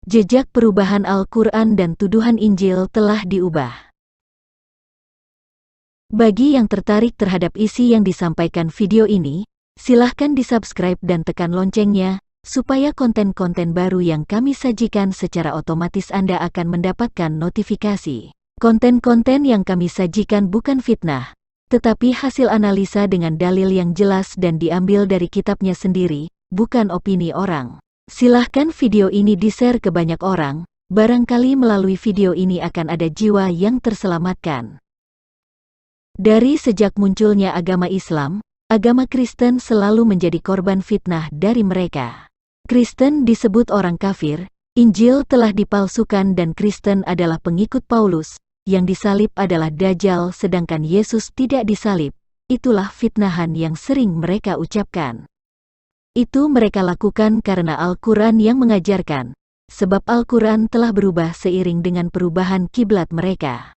Jejak perubahan Al-Quran dan tuduhan Injil telah diubah. Bagi yang tertarik terhadap isi yang disampaikan video ini, silahkan di-subscribe dan tekan loncengnya, supaya konten-konten baru yang kami sajikan secara otomatis Anda akan mendapatkan notifikasi. Konten-konten yang kami sajikan bukan fitnah, tetapi hasil analisa dengan dalil yang jelas dan diambil dari kitabnya sendiri, bukan opini orang. Silahkan video ini di-share ke banyak orang, barangkali melalui video ini akan ada jiwa yang terselamatkan. Dari sejak munculnya agama Islam, agama Kristen selalu menjadi korban fitnah dari mereka. Kristen disebut orang kafir, Injil telah dipalsukan dan Kristen adalah pengikut Paulus, yang disalib adalah Dajjal sedangkan Yesus tidak disalib. Itulah fitnahan yang sering mereka ucapkan. Itu mereka lakukan karena Al-Quran yang mengajarkan, sebab Al-Quran telah berubah seiring dengan perubahan kiblat mereka.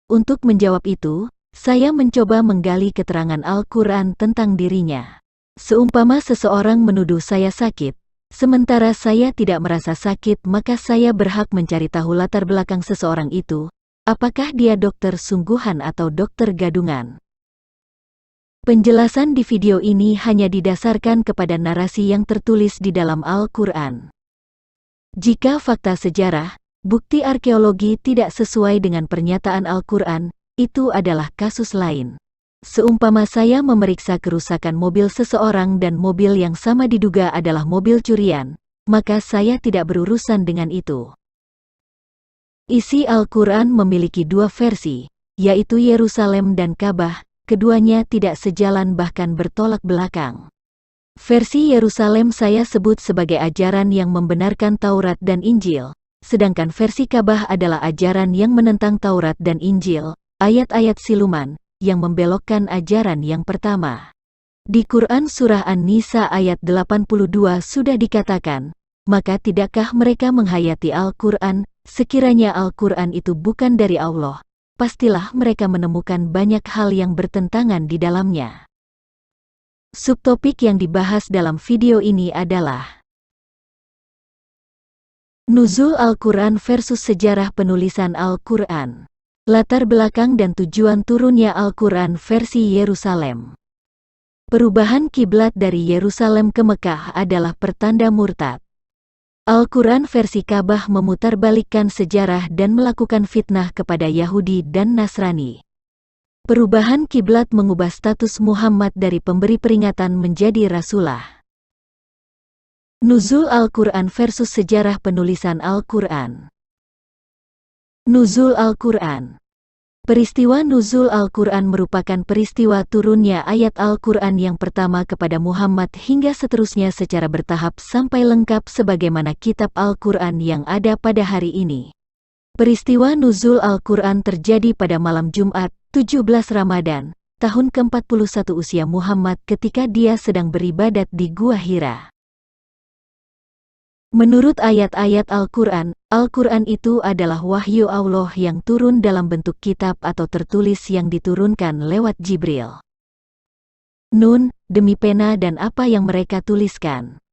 Untuk menjawab itu, saya mencoba menggali keterangan Al-Quran tentang dirinya. Seumpama seseorang menuduh saya sakit, sementara saya tidak merasa sakit, maka saya berhak mencari tahu latar belakang seseorang itu, apakah dia dokter sungguhan atau dokter gadungan. Penjelasan di video ini hanya didasarkan kepada narasi yang tertulis di dalam Al-Quran. Jika fakta sejarah, bukti arkeologi tidak sesuai dengan pernyataan Al-Quran, itu adalah kasus lain. Seumpama saya memeriksa kerusakan mobil seseorang dan mobil yang sama diduga adalah mobil curian, maka saya tidak berurusan dengan itu. Isi Al-Quran memiliki dua versi, yaitu Yerusalem dan Ka'bah. Keduanya tidak sejalan bahkan bertolak belakang. Versi Yerusalem saya sebut sebagai ajaran yang membenarkan Taurat dan Injil, sedangkan versi Ka'bah adalah ajaran yang menentang Taurat dan Injil, ayat-ayat siluman, yang membelokkan ajaran yang pertama. Di Quran Surah An-Nisa ayat 82 sudah dikatakan, maka tidakkah mereka menghayati Al-Quran, sekiranya Al-Quran itu bukan dari Allah, pastilah mereka menemukan banyak hal yang bertentangan di dalamnya. Subtopik yang dibahas dalam video ini adalah Nuzul Al-Quran versus sejarah penulisan Al-Quran. Latar belakang dan tujuan turunnya Al-Quran versi Yerusalem. Perubahan kiblat dari Yerusalem ke Mekah adalah pertanda murtad. Al-Quran versi Ka'bah memutarbalikkan sejarah dan melakukan fitnah kepada Yahudi dan Nasrani. Perubahan kiblat mengubah status Muhammad dari pemberi peringatan menjadi Rasulah. Nuzul Al-Quran versus sejarah penulisan Al-Quran. Nuzul Al-Quran. Peristiwa Nuzul Al-Quran merupakan peristiwa turunnya ayat Al-Quran yang pertama kepada Muhammad hingga seterusnya secara bertahap sampai lengkap sebagaimana kitab Al-Quran yang ada pada hari ini. Peristiwa Nuzul Al-Quran terjadi pada malam Jumat, 17 Ramadan, tahun ke-41 usia Muhammad ketika dia sedang beribadat di Gua Hira. Menurut ayat-ayat Al-Quran, Al-Quran itu adalah wahyu Allah yang turun dalam bentuk kitab atau tertulis yang diturunkan lewat Jibril. Nun, demi pena dan apa yang mereka tuliskan.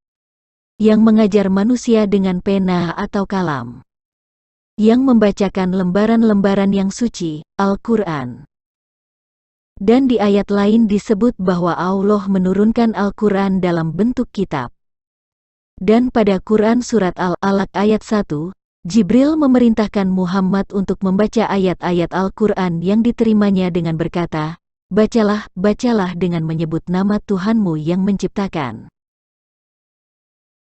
Yang mengajar manusia dengan pena atau kalam. Yang membacakan lembaran-lembaran yang suci, Al-Quran. Dan di ayat lain disebut bahwa Allah menurunkan Al-Quran dalam bentuk kitab. Dan pada Quran Surat Al-Alaq ayat 1, Jibril memerintahkan Muhammad untuk membaca ayat-ayat Al-Quran yang diterimanya dengan berkata, bacalah, bacalah dengan menyebut nama Tuhanmu yang menciptakan.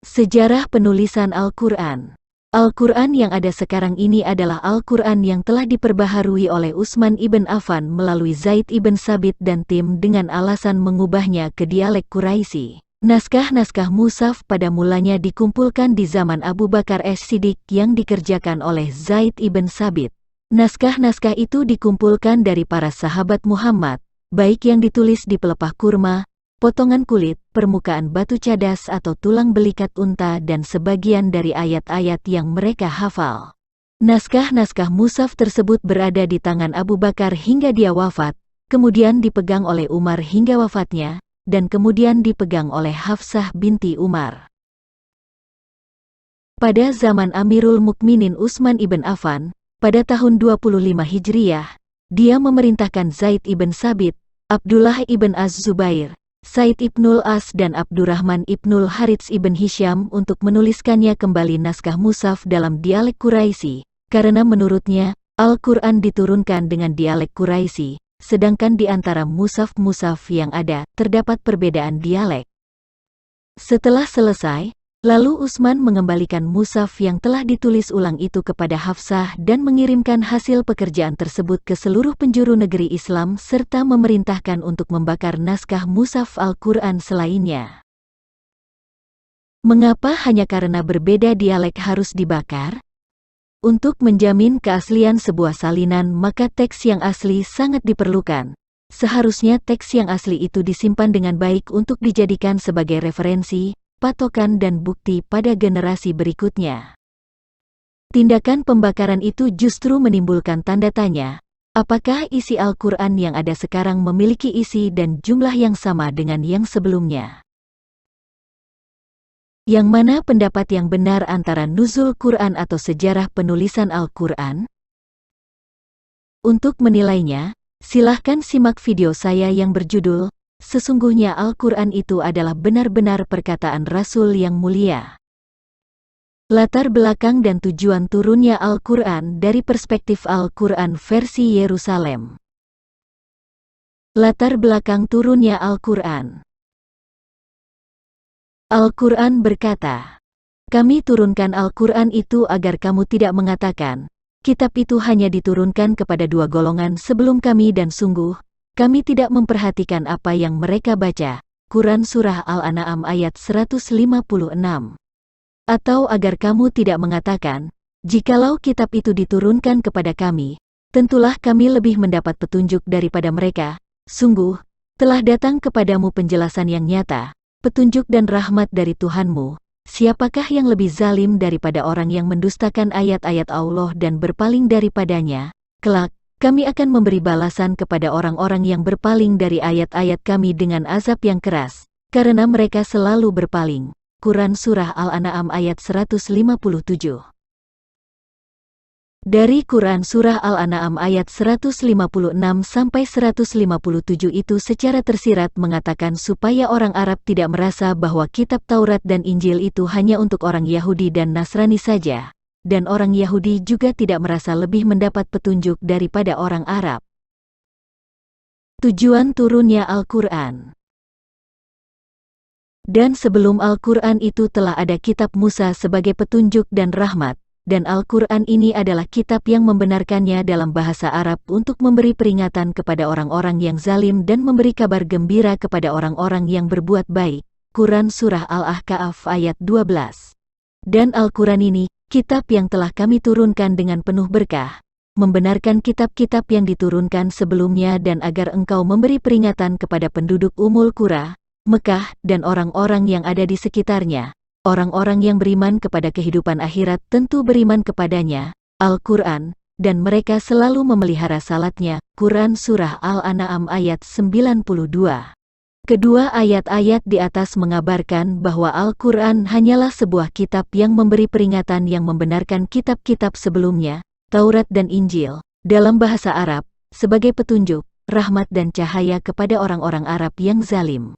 Sejarah penulisan Al-Quran. Al-Quran yang ada sekarang ini adalah Al-Quran yang telah diperbaharui oleh Utsman ibn Affan melalui Zaid ibn Sabit dan tim dengan alasan mengubahnya ke dialek Quraisy. Naskah-naskah mushaf pada mulanya dikumpulkan di zaman Abu Bakar As-Siddiq yang dikerjakan oleh Zaid ibn Sabit. Naskah-naskah itu dikumpulkan dari para sahabat Muhammad, baik yang ditulis di pelepah kurma, potongan kulit, permukaan batu cadas atau tulang belikat unta dan sebagian dari ayat-ayat yang mereka hafal. Naskah-naskah mushaf tersebut berada di tangan Abu Bakar hingga dia wafat, kemudian dipegang oleh Umar hingga wafatnya, dan kemudian dipegang oleh Hafsah binti Umar. Pada zaman Amirul Mukminin Utsman ibn Affan, pada tahun 25 Hijriyah, dia memerintahkan Zaid ibn Sabit, Abdullah ibn Az-Zubair, Said ibnul As dan Abdurrahman ibnul Harits ibn Hisham untuk menuliskannya kembali naskah mushaf dalam dialek Quraisy, karena menurutnya, Al-Quran diturunkan dengan dialek Quraisy, sedangkan di antara mushaf-mushaf yang ada, terdapat perbedaan dialek. Setelah selesai, lalu Utsman mengembalikan mushaf yang telah ditulis ulang itu kepada Hafsah dan mengirimkan hasil pekerjaan tersebut ke seluruh penjuru negeri Islam serta memerintahkan untuk membakar naskah mushaf Al-Quran selainnya. Mengapa hanya karena berbeda dialek harus dibakar? Untuk menjamin keaslian sebuah salinan maka teks yang asli sangat diperlukan. Seharusnya teks yang asli itu disimpan dengan baik untuk dijadikan sebagai referensi, patokan dan bukti pada generasi berikutnya. Tindakan pembakaran itu justru menimbulkan tanda tanya, apakah isi Al-Quran yang ada sekarang memiliki isi dan jumlah yang sama dengan yang sebelumnya? Yang mana pendapat yang benar antara nuzul Quran atau sejarah penulisan Al-Quran? Untuk menilainya, silahkan simak video saya yang berjudul Sesungguhnya Al-Quran itu adalah benar-benar perkataan Rasul yang mulia. Latar belakang dan tujuan turunnya Al-Quran dari perspektif Al-Quran versi Yerusalem. Latar belakang turunnya Al-Quran. Al-Quran berkata, "Kami turunkan Al-Quran itu agar kamu tidak mengatakan, kitab itu hanya diturunkan kepada dua golongan sebelum kami dan sungguh, kami tidak memperhatikan apa yang mereka baca." Quran Surah Al-An'am ayat 156. Atau agar kamu tidak mengatakan, jikalau kitab itu diturunkan kepada kami, tentulah kami lebih mendapat petunjuk daripada mereka. Sungguh, telah datang kepadamu penjelasan yang nyata, petunjuk dan rahmat dari Tuhanmu. Siapakah yang lebih zalim daripada orang yang mendustakan ayat-ayat Allah dan berpaling daripadanya? Kelak, kami akan memberi balasan kepada orang-orang yang berpaling dari ayat-ayat kami dengan azab yang keras, karena mereka selalu berpaling. Quran Surah Al-An'am ayat 157. Dari Quran Surah Al-An'am ayat 156-157 itu secara tersirat mengatakan supaya orang Arab tidak merasa bahwa kitab Taurat dan Injil itu hanya untuk orang Yahudi dan Nasrani saja. Dan orang Yahudi juga tidak merasa lebih mendapat petunjuk daripada orang Arab. Tujuan turunnya Al-Quran. Dan sebelum Al-Quran itu telah ada kitab Musa sebagai petunjuk dan rahmat, dan Al-Quran ini adalah kitab yang membenarkannya dalam bahasa Arab untuk memberi peringatan kepada orang-orang yang zalim dan memberi kabar gembira kepada orang-orang yang berbuat baik. Quran Surah Al-Ahqaf ayat 12. Dan Al-Quran ini, kitab yang telah kami turunkan dengan penuh berkah, membenarkan kitab-kitab yang diturunkan sebelumnya dan agar engkau memberi peringatan kepada penduduk Ummul Qura, Mekah dan orang-orang yang ada di sekitarnya. Orang-orang yang beriman kepada kehidupan akhirat tentu beriman kepadanya, Al-Quran, dan mereka selalu memelihara salatnya. Quran Surah Al-An'am ayat 92. Kedua ayat-ayat di atas mengabarkan bahwa Al-Quran hanyalah sebuah kitab yang memberi peringatan yang membenarkan kitab-kitab sebelumnya, Taurat dan Injil, dalam bahasa Arab, sebagai petunjuk, rahmat dan cahaya kepada orang-orang Arab yang zalim.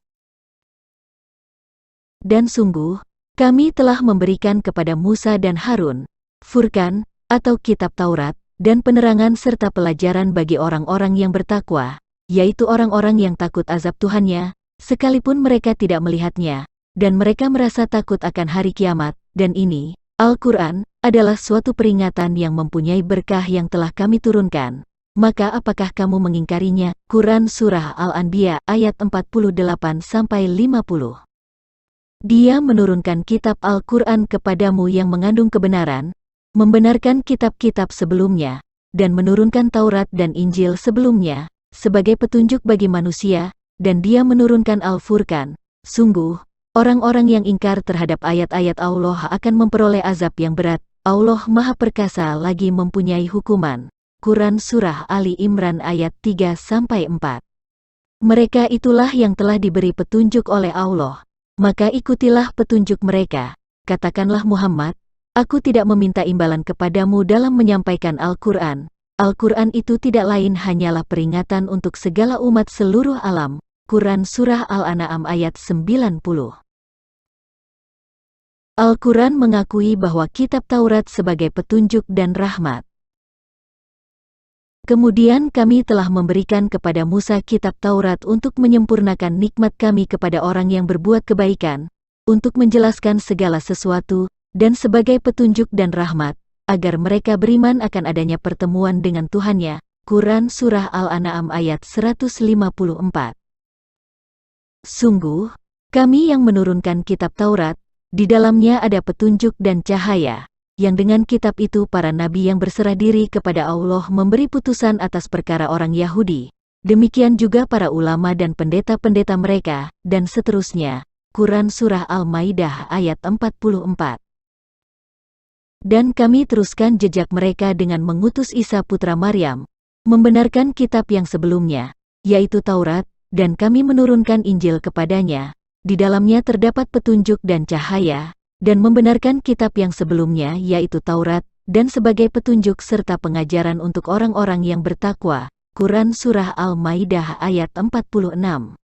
Dan sungguh, kami telah memberikan kepada Musa dan Harun, Furqan, atau kitab Taurat, dan penerangan serta pelajaran bagi orang-orang yang bertakwa, yaitu orang-orang yang takut azab Tuhannya, sekalipun mereka tidak melihatnya, dan mereka merasa takut akan hari kiamat, dan ini, Al-Quran, adalah suatu peringatan yang mempunyai berkah yang telah kami turunkan. Maka apakah kamu mengingkarinya? Quran Surah Al-Anbiya ayat 48-50. Dia menurunkan kitab Al-Quran kepadamu yang mengandung kebenaran, membenarkan kitab-kitab sebelumnya, dan menurunkan Taurat dan Injil sebelumnya, sebagai petunjuk bagi manusia, dan dia menurunkan Al-Furqan. Sungguh, orang-orang yang ingkar terhadap ayat-ayat Allah akan memperoleh azab yang berat. Allah Maha Perkasa lagi mempunyai hukuman. Quran Surah Ali Imran ayat 3-4. Mereka itulah yang telah diberi petunjuk oleh Allah. Maka ikutilah petunjuk mereka. Katakanlah Muhammad, Aku tidak meminta imbalan kepadamu dalam menyampaikan Al-Quran. Al-Quran itu tidak lain hanyalah peringatan untuk segala umat seluruh alam. Quran Surah Al-An'am ayat 90. Al-Quran mengakui bahwa kitab Taurat sebagai petunjuk dan rahmat. Kemudian kami telah memberikan kepada Musa kitab Taurat untuk menyempurnakan nikmat kami kepada orang yang berbuat kebaikan, untuk menjelaskan segala sesuatu, dan sebagai petunjuk dan rahmat, agar mereka beriman akan adanya pertemuan dengan Tuhannya. Quran Surah Al-An'am ayat 154. Sungguh, kami yang menurunkan kitab Taurat, di dalamnya ada petunjuk dan cahaya, yang dengan kitab itu para nabi yang berserah diri kepada Allah memberi putusan atas perkara orang Yahudi, demikian juga para ulama dan pendeta-pendeta mereka, dan seterusnya. Quran Surah Al-Maidah ayat 44. Dan kami teruskan jejak mereka dengan mengutus Isa putra Maryam, membenarkan kitab yang sebelumnya, yaitu Taurat, dan kami menurunkan Injil kepadanya, di dalamnya terdapat petunjuk dan cahaya, dan membenarkan kitab yang sebelumnya yaitu Taurat, dan sebagai petunjuk serta pengajaran untuk orang-orang yang bertakwa. Quran Surah Al-Maidah ayat 46.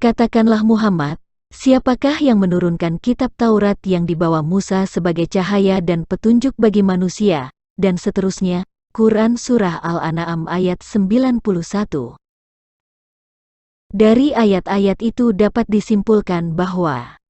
Katakanlah Muhammad, siapakah yang menurunkan kitab Taurat yang dibawa Musa sebagai cahaya dan petunjuk bagi manusia, dan seterusnya. Quran Surah Al-An'am ayat 91. Dari ayat-ayat itu dapat disimpulkan bahwa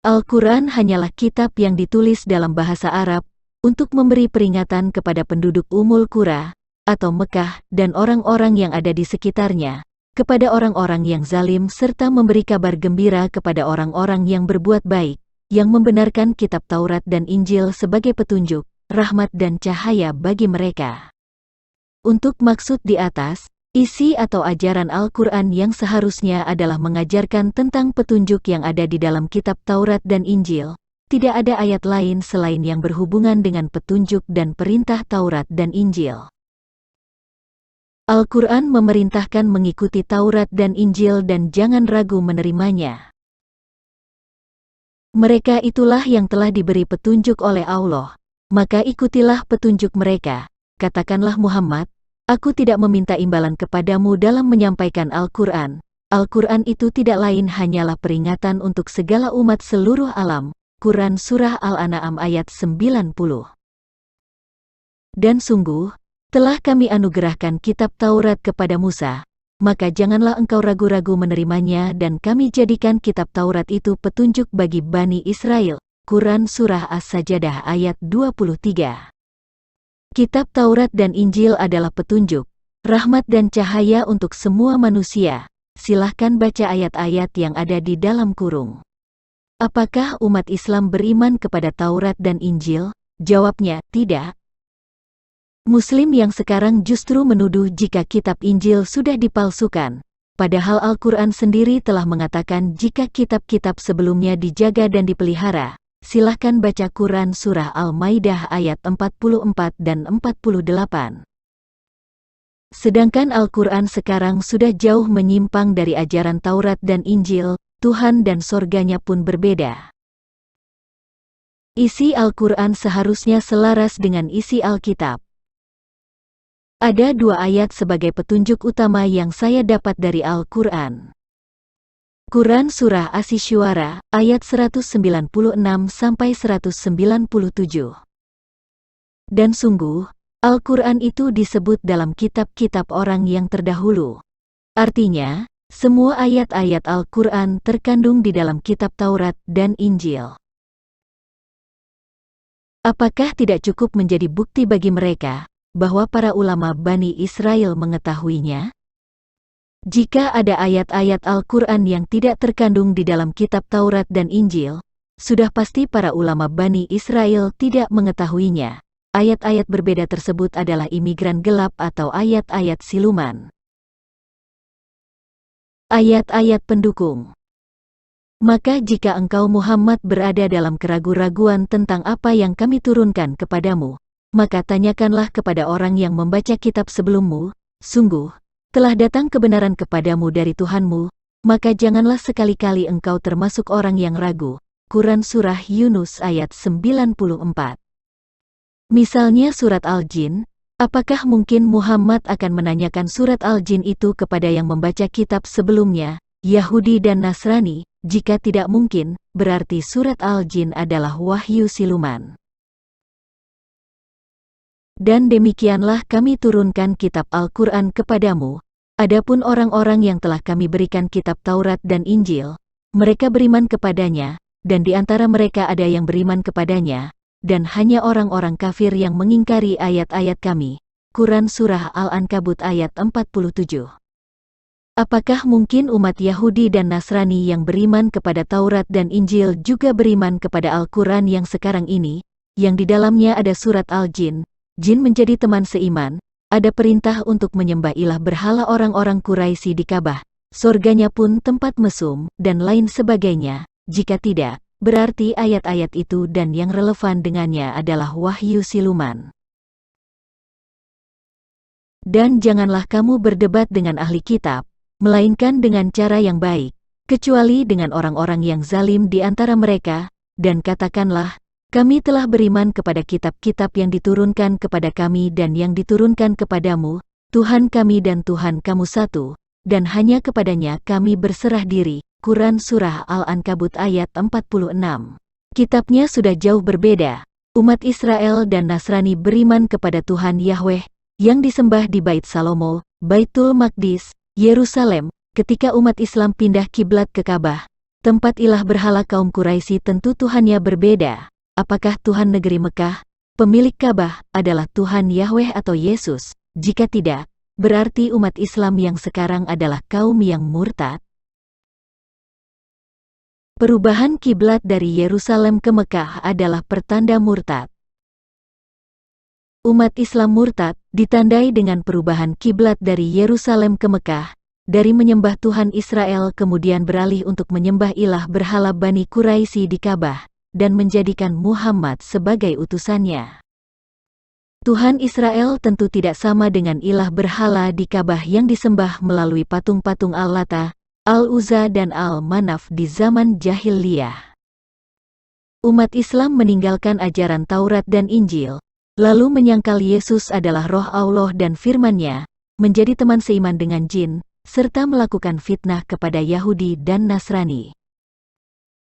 Al-Quran hanyalah kitab yang ditulis dalam bahasa Arab, untuk memberi peringatan kepada penduduk Ummul Qura, atau Mekah, dan orang-orang yang ada di sekitarnya, kepada orang-orang yang zalim serta memberi kabar gembira kepada orang-orang yang berbuat baik, yang membenarkan kitab Taurat dan Injil sebagai petunjuk, rahmat dan cahaya bagi mereka. Untuk maksud di atas, isi atau ajaran Al-Quran yang seharusnya adalah mengajarkan tentang petunjuk yang ada di dalam kitab Taurat dan Injil. Tidak ada ayat lain selain yang berhubungan dengan petunjuk dan perintah Taurat dan Injil. Al-Quran memerintahkan mengikuti Taurat dan Injil dan jangan ragu menerimanya. Mereka itulah yang telah diberi petunjuk oleh Allah, maka ikutilah petunjuk mereka. Katakanlah Muhammad, aku tidak meminta imbalan kepadamu dalam menyampaikan Al-Quran. Al-Quran itu tidak lain hanyalah peringatan untuk segala umat seluruh alam. Quran Surah Al-An'am ayat 90. Dan sungguh, telah kami anugerahkan kitab Taurat kepada Musa, maka janganlah engkau ragu-ragu menerimanya dan kami jadikan kitab Taurat itu petunjuk bagi Bani Israel. Quran Surah As-Sajadah ayat 23. Kitab Taurat dan Injil adalah petunjuk, rahmat dan cahaya untuk semua manusia. Silahkan baca ayat-ayat yang ada di dalam kurung. Apakah umat Islam beriman kepada Taurat dan Injil? Jawabnya, tidak. Muslim yang sekarang justru menuduh jika kitab Injil sudah dipalsukan, padahal Al-Quran sendiri telah mengatakan jika kitab-kitab sebelumnya dijaga dan dipelihara. Silahkan baca Quran Surah Al-Maidah ayat 44 dan 48. Sedangkan Al-Quran sekarang sudah jauh menyimpang dari ajaran Taurat dan Injil, Tuhan dan sorganya pun berbeda. Isi Al-Quran seharusnya selaras dengan isi Alkitab. Ada dua ayat sebagai petunjuk utama yang saya dapat dari Al-Quran. Quran Surah Asy-Syu'ara, ayat 196-197. Dan sungguh, Al-Quran itu disebut dalam kitab-kitab orang yang terdahulu. Artinya, semua ayat-ayat Al-Quran terkandung di dalam kitab Taurat dan Injil. Apakah tidak cukup menjadi bukti bagi mereka, bahwa para ulama Bani Israel mengetahuinya? Jika ada ayat-ayat Al-Quran yang tidak terkandung di dalam kitab Taurat dan Injil, sudah pasti para ulama Bani Israel tidak mengetahuinya. Ayat-ayat berbeda tersebut adalah imigran gelap atau ayat-ayat siluman. Ayat-ayat pendukung. Maka jika engkau Muhammad berada dalam keraguan-raguan tentang apa yang kami turunkan kepadamu, maka tanyakanlah kepada orang yang membaca kitab sebelummu, sungguh, telah datang kebenaran kepadamu dari Tuhanmu, maka janganlah sekali-kali engkau termasuk orang yang ragu. Quran Surah Yunus ayat 94. Misalnya surat Al-Jin, apakah mungkin Muhammad akan menanyakan surat Al-Jin itu kepada yang membaca kitab sebelumnya, Yahudi dan Nasrani? Jika tidak mungkin, berarti surat Al-Jin adalah wahyu siluman. Dan demikianlah kami turunkan kitab Al-Quran kepadamu. Adapun orang-orang yang telah kami berikan kitab Taurat dan Injil, mereka beriman kepadanya, dan di antara mereka ada yang beriman kepadanya, dan hanya orang-orang kafir yang mengingkari ayat-ayat kami. Quran Surah Al-Ankabut ayat 47. Apakah mungkin umat Yahudi dan Nasrani yang beriman kepada Taurat dan Injil juga beriman kepada Al-Quran yang sekarang ini, yang di dalamnya ada surat Al-Jin? Jin menjadi teman seiman, ada perintah untuk menyembah ilah berhala orang-orang Quraisy di Ka'bah, surganya pun tempat mesum, dan lain sebagainya. Jika tidak, berarti ayat-ayat itu dan yang relevan dengannya adalah wahyu siluman. Dan janganlah kamu berdebat dengan ahli kitab, melainkan dengan cara yang baik, kecuali dengan orang-orang yang zalim di antara mereka, dan katakanlah, kami telah beriman kepada kitab-kitab yang diturunkan kepada kami dan yang diturunkan kepadamu, Tuhan kami dan Tuhan kamu satu, dan hanya kepadanya kami berserah diri. Quran Surah Al-Ankabut ayat 46. Kitabnya sudah jauh berbeda. Umat Israel dan Nasrani beriman kepada Tuhan Yahweh, yang disembah di Bait Salomo, Baitul Maqdis, Yerusalem. Ketika umat Islam pindah kiblat ke Ka'bah, tempat ilah berhala kaum Quraisy, tentu Tuhannya berbeda. Apakah Tuhan negeri Mekah, pemilik Ka'bah, adalah Tuhan Yahweh atau Yesus? Jika tidak, berarti umat Islam yang sekarang adalah kaum yang murtad. Perubahan kiblat dari Yerusalem ke Mekah adalah pertanda murtad. Umat Islam murtad ditandai dengan perubahan kiblat dari Yerusalem ke Mekah, dari menyembah Tuhan Israel kemudian beralih untuk menyembah ilah berhala Bani Quraisy di Ka'bah, dan menjadikan Muhammad sebagai utusannya. Tuhan Israel tentu tidak sama dengan ilah berhala di Ka'bah yang disembah melalui patung-patung Al-Lata, Al-Uzza dan Al-Manaf di zaman jahiliyah. Umat Islam meninggalkan ajaran Taurat dan Injil, lalu menyangkal Yesus adalah roh Allah dan firman-Nya, menjadi teman seiman dengan jin, serta melakukan fitnah kepada Yahudi dan Nasrani.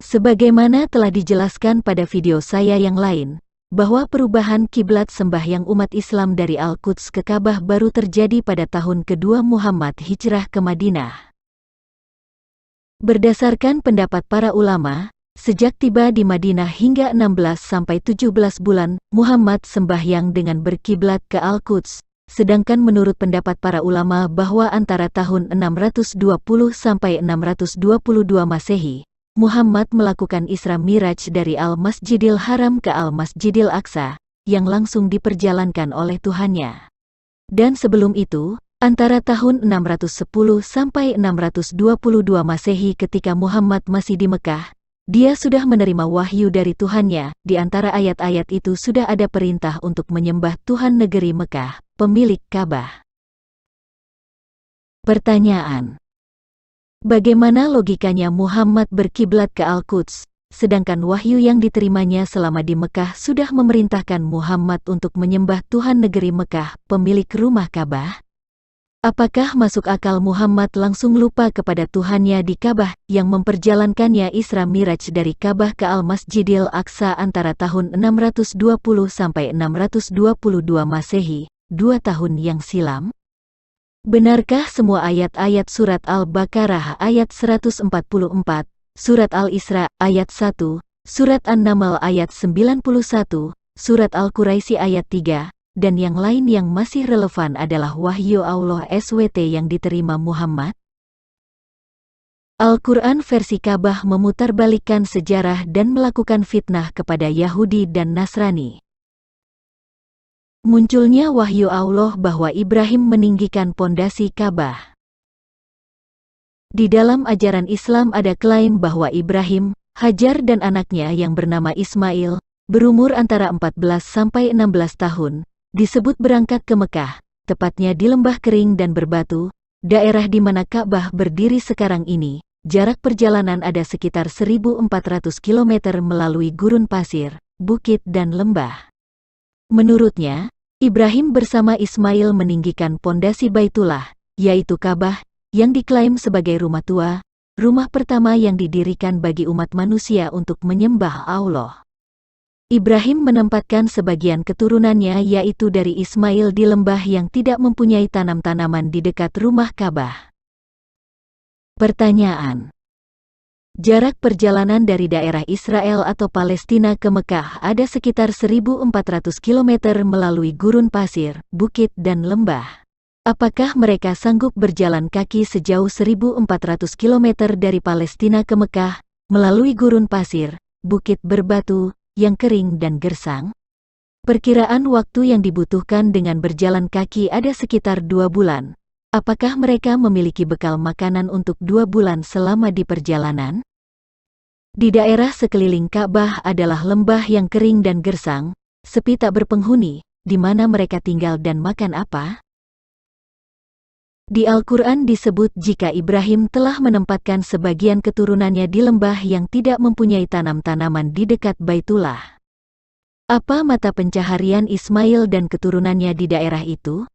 Sebagaimana telah dijelaskan pada video saya yang lain, bahwa perubahan kiblat sembahyang umat Islam dari Al-Quds ke Ka'bah baru terjadi pada tahun kedua Muhammad hijrah ke Madinah. Berdasarkan pendapat para ulama, sejak tiba di Madinah hingga 16-17 bulan, Muhammad sembahyang dengan berkiblat ke Al-Quds, sedangkan menurut pendapat para ulama bahwa antara tahun 620 sampai 622 Masehi, Muhammad melakukan Isra Miraj dari Al-Masjidil Haram ke Al-Masjidil Aqsa, yang langsung diperjalankan oleh Tuhannya. Dan sebelum itu, antara tahun 610 sampai 622 Masehi ketika Muhammad masih di Mekah, dia sudah menerima wahyu dari Tuhannya. Di antara ayat-ayat itu sudah ada perintah untuk menyembah Tuhan negeri Mekah, pemilik Ka'bah. Pertanyaan: bagaimana logikanya Muhammad berkiblat ke Al-Quds, sedangkan wahyu yang diterimanya selama di Mekah sudah memerintahkan Muhammad untuk menyembah Tuhan negeri Mekah, pemilik rumah Ka'bah? Apakah masuk akal Muhammad langsung lupa kepada Tuhannya di Ka'bah, yang memperjalankannya Isra Miraj dari Ka'bah ke Al-Masjidil Aqsa antara tahun 620 sampai 622 Masehi, 2 tahun yang silam? Benarkah semua ayat-ayat surat Al-Baqarah ayat 144, surat Al-Isra ayat 1, surat An-Naml ayat 91, surat Al-Quraisy ayat 3, dan yang lain yang masih relevan adalah wahyu Allah SWT yang diterima Muhammad? Al-Quran versi Ka'bah memutarbalikkan sejarah dan melakukan fitnah kepada Yahudi dan Nasrani. Munculnya wahyu Allah bahwa Ibrahim meninggikan pondasi Ka'bah. Di dalam ajaran Islam ada klaim bahwa Ibrahim, Hajar dan anaknya yang bernama Ismail, berumur antara 14 sampai 16 tahun, disebut berangkat ke Mekah, tepatnya di lembah kering dan berbatu, daerah di mana Ka'bah berdiri sekarang ini, jarak perjalanan ada sekitar 1.400 km melalui gurun pasir, bukit dan lembah. Menurutnya, Ibrahim bersama Ismail meninggikan pondasi Baitullah, yaitu Ka'bah, yang diklaim sebagai rumah tua, rumah pertama yang didirikan bagi umat manusia untuk menyembah Allah. Ibrahim menempatkan sebagian keturunannya yaitu dari Ismail di lembah yang tidak mempunyai tanam-tanaman di dekat rumah Ka'bah. Pertanyaan: jarak perjalanan dari daerah Israel atau Palestina ke Mekah ada sekitar 1.400 km melalui gurun pasir, bukit dan lembah. Apakah mereka sanggup berjalan kaki sejauh 1.400 km dari Palestina ke Mekah, melalui gurun pasir, bukit berbatu, yang kering dan gersang? Perkiraan waktu yang dibutuhkan dengan berjalan kaki ada sekitar 2 bulan. Apakah mereka memiliki bekal makanan untuk 2 bulan selama di perjalanan? Di daerah sekeliling Ka'bah adalah lembah yang kering dan gersang, sepi tak berpenghuni, di mana mereka tinggal dan makan apa? Di Al-Quran disebut jika Ibrahim telah menempatkan sebagian keturunannya di lembah yang tidak mempunyai tanam-tanaman di dekat Baitullah. Apa mata pencaharian Ismail dan keturunannya di daerah itu?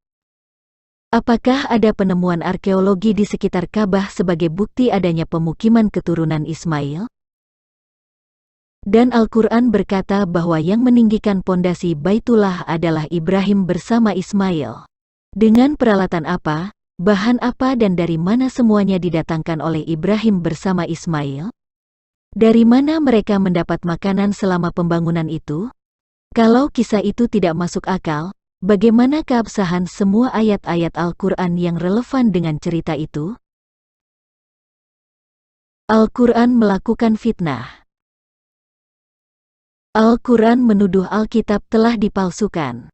Apakah ada penemuan arkeologi di sekitar Ka'bah sebagai bukti adanya pemukiman keturunan Ismail? Dan Al-Quran berkata bahwa yang meninggikan pondasi Baitullah adalah Ibrahim bersama Ismail. Dengan peralatan apa, bahan apa dan dari mana semuanya didatangkan oleh Ibrahim bersama Ismail? Dari mana mereka mendapat makanan selama pembangunan itu? Kalau kisah itu tidak masuk akal, bagaimana keabsahan semua ayat-ayat Al-Quran yang relevan dengan cerita itu? Al-Quran melakukan fitnah. Al-Quran menuduh Alkitab telah dipalsukan.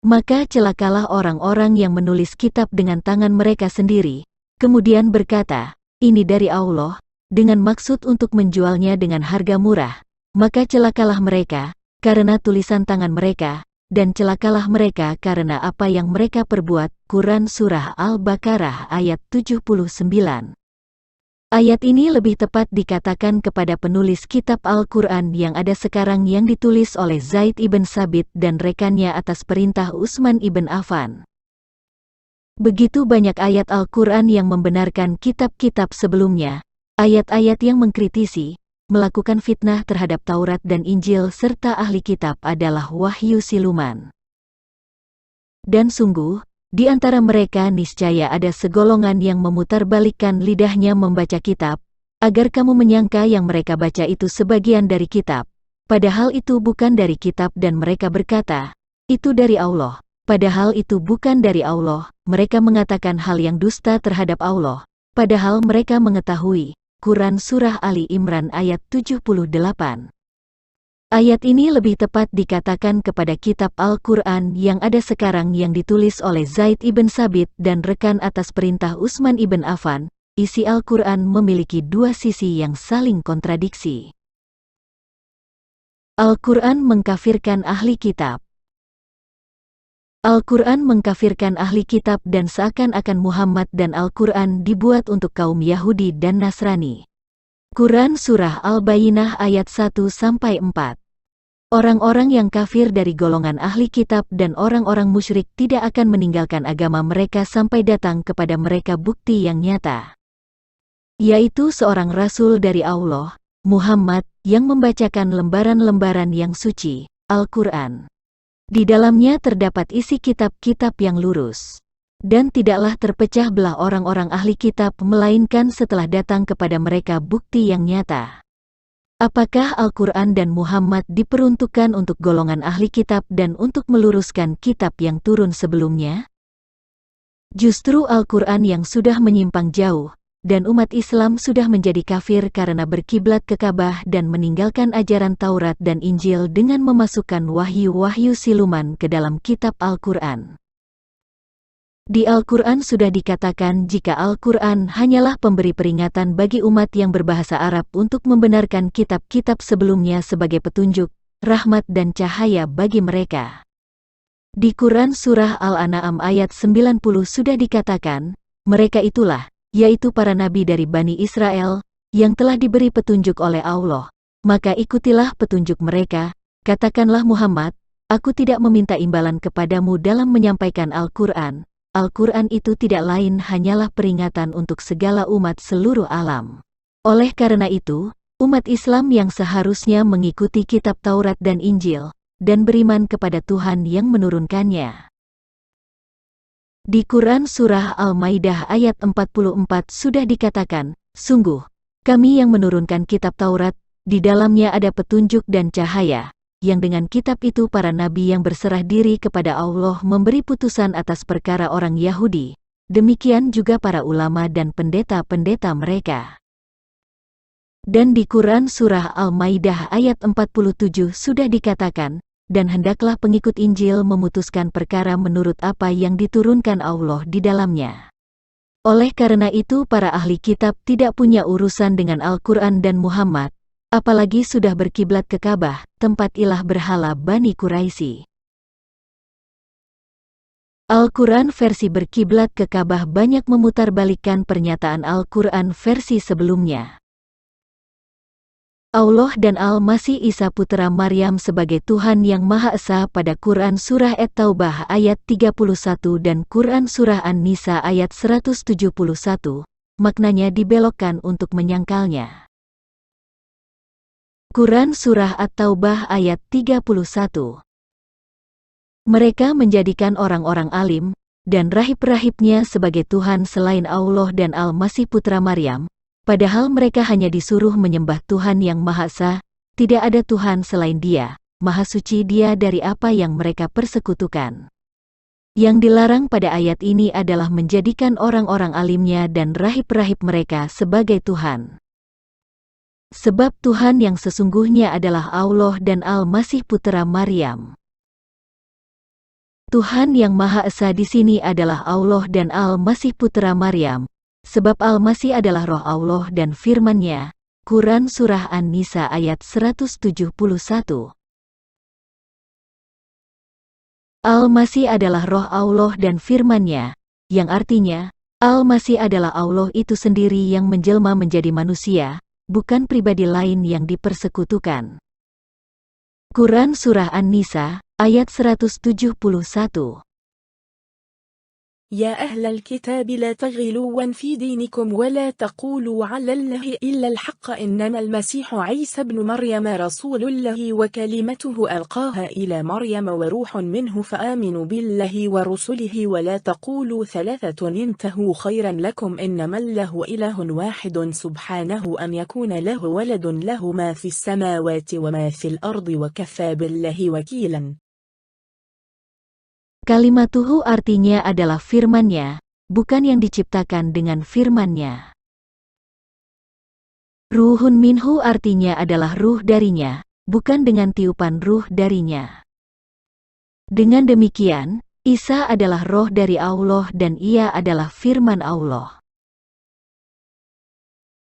Maka celakalah orang-orang yang menulis kitab dengan tangan mereka sendiri, kemudian berkata, ini dari Allah, dengan maksud untuk menjualnya dengan harga murah. Maka celakalah mereka, karena tulisan tangan mereka, dan celakalah mereka karena apa yang mereka perbuat. Quran Surah Al-Baqarah ayat 79. Ayat ini lebih tepat dikatakan kepada penulis kitab Al-Quran yang ada sekarang yang ditulis oleh Zaid ibn Sabit dan rekannya atas perintah Utsman ibn Affan. Begitu banyak ayat Al-Quran yang membenarkan kitab-kitab sebelumnya, ayat-ayat yang mengkritisi, melakukan fitnah terhadap Taurat dan Injil serta ahli kitab adalah wahyu siluman. Dan sungguh, di antara mereka niscaya ada segolongan yang memutarbalikkan lidahnya membaca kitab, agar kamu menyangka yang mereka baca itu sebagian dari kitab, padahal itu bukan dari kitab dan mereka berkata, itu dari Allah, padahal itu bukan dari Allah. Mereka mengatakan hal yang dusta terhadap Allah, padahal mereka mengetahui. Quran Surah Ali Imran ayat 78. Ayat ini lebih tepat dikatakan kepada kitab Al-Quran yang ada sekarang yang ditulis oleh Zaid ibn Sabit dan rekan atas perintah Utsman ibn Affan. Isi Al-Quran memiliki dua sisi yang saling kontradiksi. Al-Quran mengkafirkan ahli kitab. Al-Quran mengkafirkan ahli kitab dan seakan-akan Muhammad dan Al-Quran dibuat untuk kaum Yahudi dan Nasrani. Quran Surah Al-Bayyinah ayat 1-4. Orang-orang yang kafir dari golongan ahli kitab dan orang-orang musyrik tidak akan meninggalkan agama mereka sampai datang kepada mereka bukti yang nyata, yaitu seorang rasul dari Allah, Muhammad, yang membacakan lembaran-lembaran yang suci, Al-Quran. Di dalamnya terdapat isi kitab-kitab yang lurus. Dan tidaklah terpecah belah orang-orang ahli kitab melainkan setelah datang kepada mereka bukti yang nyata. Apakah Al-Quran dan Muhammad diperuntukkan untuk golongan ahli kitab dan untuk meluruskan kitab yang turun sebelumnya? Justru Al-Quran yang sudah menyimpang jauh, dan umat Islam sudah menjadi kafir karena berkiblat ke Ka'bah dan meninggalkan ajaran Taurat dan Injil dengan memasukkan wahyu-wahyu siluman ke dalam kitab Al-Quran. Di Al-Quran sudah dikatakan jika Al-Quran hanyalah pemberi peringatan bagi umat yang berbahasa Arab untuk membenarkan kitab-kitab sebelumnya sebagai petunjuk, rahmat dan cahaya bagi mereka. Di Quran Surah Al-An'am ayat 90 sudah dikatakan, mereka itulah, yaitu para nabi dari Bani Israel, yang telah diberi petunjuk oleh Allah, maka ikutilah petunjuk mereka. Katakanlah Muhammad, aku tidak meminta imbalan kepadamu dalam menyampaikan Al-Quran. Al-Quran itu tidak lain hanyalah peringatan untuk segala umat seluruh alam. Oleh karena itu, umat Islam yang seharusnya mengikuti kitab Taurat dan Injil, dan beriman kepada Tuhan yang menurunkannya. Di Quran Surah Al-Maidah ayat 44 sudah dikatakan, sungguh, kami yang menurunkan kitab Taurat, di dalamnya ada petunjuk dan cahaya, yang dengan kitab itu para nabi yang berserah diri kepada Allah memberi putusan atas perkara orang Yahudi, demikian juga para ulama dan pendeta-pendeta mereka. Dan di Quran Surah Al-Maidah ayat 47 sudah dikatakan, dan hendaklah pengikut Injil memutuskan perkara menurut apa yang diturunkan Allah di dalamnya. Oleh karena itu para ahli kitab tidak punya urusan dengan Al-Quran dan Muhammad, apalagi sudah berkiblat ke Ka'bah, tempat ilah berhala Bani Quraisy. Al-Quran versi berkiblat ke Ka'bah banyak memutarbalikkan pernyataan Al-Quran versi sebelumnya. Allah dan Al-Masih Isa putra Maryam sebagai Tuhan yang Maha Esa pada Quran Surah At-Taubah ayat 31 dan Quran Surah An-Nisa ayat 171, maknanya dibelokkan untuk menyangkalnya. Quran Surah At-Taubah ayat 31. Mereka menjadikan orang-orang alim, dan rahib-rahibnya sebagai Tuhan selain Allah dan Al-Masih putra Maryam, padahal mereka hanya disuruh menyembah Tuhan yang Maha Esa, tidak ada Tuhan selain Dia, Maha Suci Dia dari apa yang mereka persekutukan. Yang dilarang pada ayat ini adalah menjadikan orang-orang alimnya dan rahib-rahib mereka sebagai Tuhan. Sebab Tuhan yang sesungguhnya adalah Allah dan Al-Masih putra Maryam. Tuhan yang Maha Esa di sini adalah Allah dan Al-Masih putra Maryam, sebab Al-Masih adalah roh Allah dan firman-Nya. Quran Surah An-Nisa ayat 171. Al-Masih adalah roh Allah dan firman-Nya, yang artinya, Al-Masih adalah Allah itu sendiri yang menjelma menjadi manusia, bukan pribadi lain yang dipersekutukan. Quran Surah An-Nisa, ayat 171. يا أهل الكتاب لا تغلوا في دينكم ولا تقولوا على الله إلا الحق إنما المسيح عيسى بن مريم رسول الله وكلمته ألقاها إلى مريم وروح منه فآمنوا بالله ورسله ولا تقولوا ثلاثة انتهوا خيرا لكم إنما الله إله واحد سبحانه أن يكون له ولد له ما في السماوات وما في الأرض وكفى بالله وكيلا. Kalimatuhu artinya adalah firman-Nya, bukan yang diciptakan dengan firman-Nya. Ruhun minhu artinya adalah ruh darinya, bukan dengan tiupan ruh darinya. Dengan demikian, Isa adalah roh dari Allah dan ia adalah firman Allah.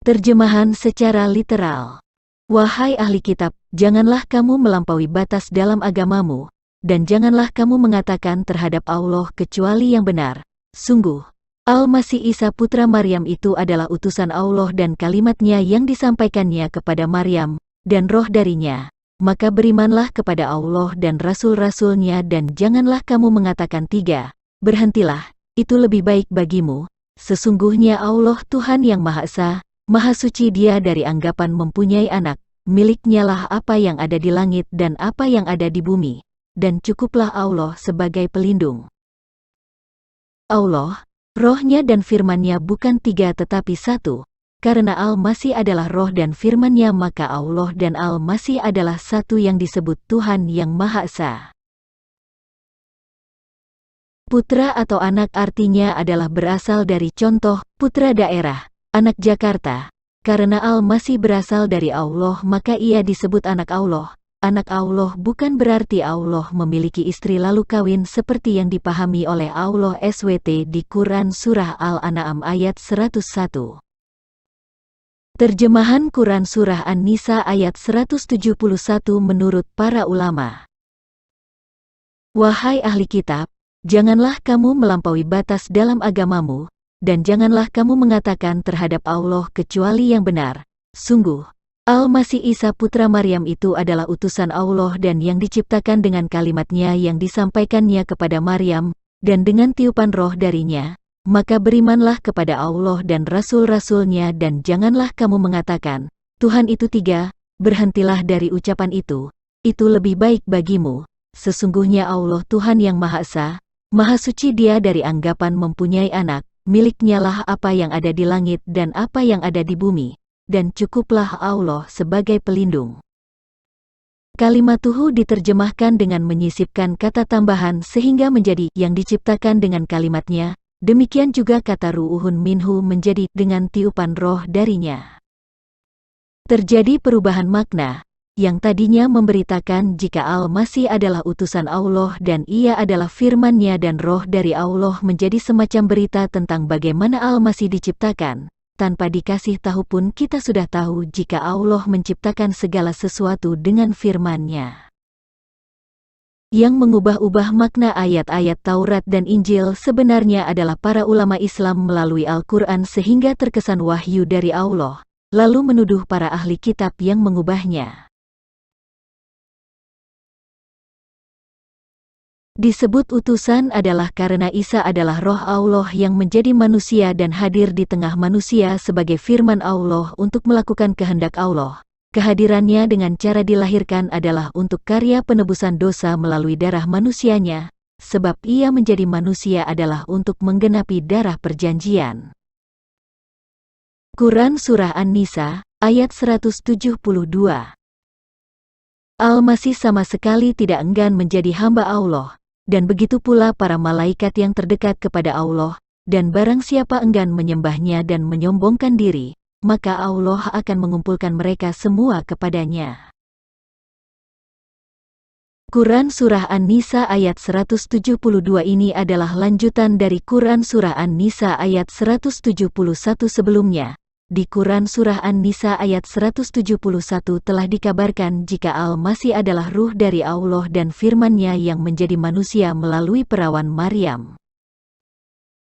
Terjemahan secara literal. Wahai ahli kitab, janganlah kamu melampaui batas dalam agamamu, dan janganlah kamu mengatakan terhadap Allah kecuali yang benar. Sungguh, Al-Masih Isa putra Maryam itu adalah utusan Allah dan kalimat-Nya yang disampaikannya kepada Maryam, dan roh darinya. Maka berimanlah kepada Allah dan Rasul-Rasul-Nya dan janganlah kamu mengatakan tiga, berhentilah, itu lebih baik bagimu. Sesungguhnya Allah Tuhan yang Maha Esa, Maha Suci Dia dari anggapan mempunyai anak, milik-Nya lah apa yang ada di langit dan apa yang ada di bumi. Dan cukuplah Allah sebagai pelindung. Allah, roh-Nya dan firman-Nya bukan tiga tetapi satu, karena Al-Masih adalah roh dan firman-Nya maka Allah dan Al-Masih adalah satu yang disebut Tuhan yang Maha Esa. Putra atau anak artinya adalah berasal dari contoh, putra daerah, anak Jakarta. Karena Al-Masih berasal dari Allah maka ia disebut anak Allah. Anak Allah bukan berarti Allah memiliki istri lalu kawin seperti yang dipahami oleh Allah SWT di Quran Surah Al-An'am ayat 101. Terjemahan Quran Surah An-Nisa ayat 171 menurut para ulama. Wahai ahli kitab, janganlah kamu melampaui batas dalam agamamu, dan janganlah kamu mengatakan terhadap Allah kecuali yang benar. Sungguh, Al-Masih Isa putra Maryam itu adalah utusan Allah dan yang diciptakan dengan kalimat-Nya yang disampaikannya kepada Maryam, dan dengan tiupan roh darinya. Maka berimanlah kepada Allah dan Rasul-Rasul-Nya dan janganlah kamu mengatakan, Tuhan itu tiga, berhentilah dari ucapan itu lebih baik bagimu. Sesungguhnya Allah Tuhan yang Maha Esa, Maha Suci Dia dari anggapan mempunyai anak, miliknya lah apa yang ada di langit dan apa yang ada di bumi, dan cukuplah Allah sebagai pelindung. Kalimatuhu diterjemahkan dengan menyisipkan kata tambahan sehingga menjadi yang diciptakan dengan kalimatnya. Demikian juga kata ru'uhun minhu menjadi dengan tiupan roh darinya. Terjadi perubahan makna, yang tadinya memberitakan jika Al-Masih adalah utusan Allah dan ia adalah firman-Nya dan roh dari Allah menjadi semacam berita tentang bagaimana Al-Masih diciptakan. Tanpa dikasih tahu pun kita sudah tahu jika Allah menciptakan segala sesuatu dengan firman-Nya. Yang mengubah-ubah makna ayat-ayat Taurat dan Injil sebenarnya adalah para ulama Islam melalui Al-Quran sehingga terkesan wahyu dari Allah, lalu menuduh para ahli kitab yang mengubahnya. Disebut utusan adalah karena Isa adalah roh Allah yang menjadi manusia dan hadir di tengah manusia sebagai firman Allah untuk melakukan kehendak Allah. Kehadirannya dengan cara dilahirkan adalah untuk karya penebusan dosa melalui darah manusianya, sebab ia menjadi manusia adalah untuk menggenapi darah perjanjian. Quran Surah An-Nisa, ayat 172. Al-Masih sama sekali tidak enggan menjadi hamba Allah, dan begitu pula para malaikat yang terdekat kepada Allah, dan barang siapa enggan menyembahnya dan menyombongkan diri, maka Allah akan mengumpulkan mereka semua kepadanya. Quran Surah An-Nisa ayat 172 ini adalah lanjutan dari Quran Surah An-Nisa ayat 171 sebelumnya. Di Quran Surah An-Nisa ayat 171 telah dikabarkan jika Al-Masih adalah ruh dari Allah dan firman-Nya yang menjadi manusia melalui perawan Maryam.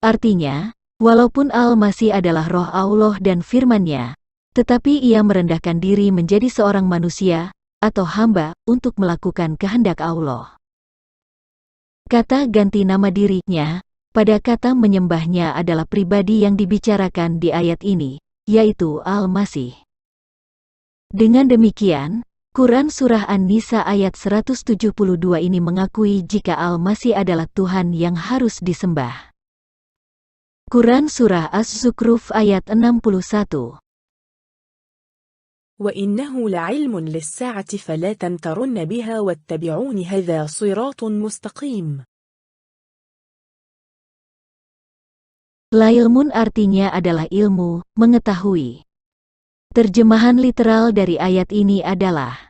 Artinya, walaupun Al-Masih adalah roh Allah dan firman-Nya, tetapi ia merendahkan diri menjadi seorang manusia, atau hamba, untuk melakukan kehendak Allah. Kata ganti nama dirinya, pada kata menyembahnya adalah pribadi yang dibicarakan di ayat ini, yaitu Al-Masih. Dengan demikian, Quran Surah An-Nisa ayat 172 ini mengakui jika Al-Masih adalah Tuhan yang harus disembah. Quran Surah Az-Zukhruf ayat 61. وَإِنَّهُ لَعِلْمٌ لِلسَّاعَةِ فَلَا تَمْتَرُنَّ بِهَا وَاتَّبِعُونِ هَذَا صِرَاطٌ مُسْتَقِيمٌ. Lailmun artinya adalah ilmu, mengetahui. Terjemahan literal dari ayat ini adalah,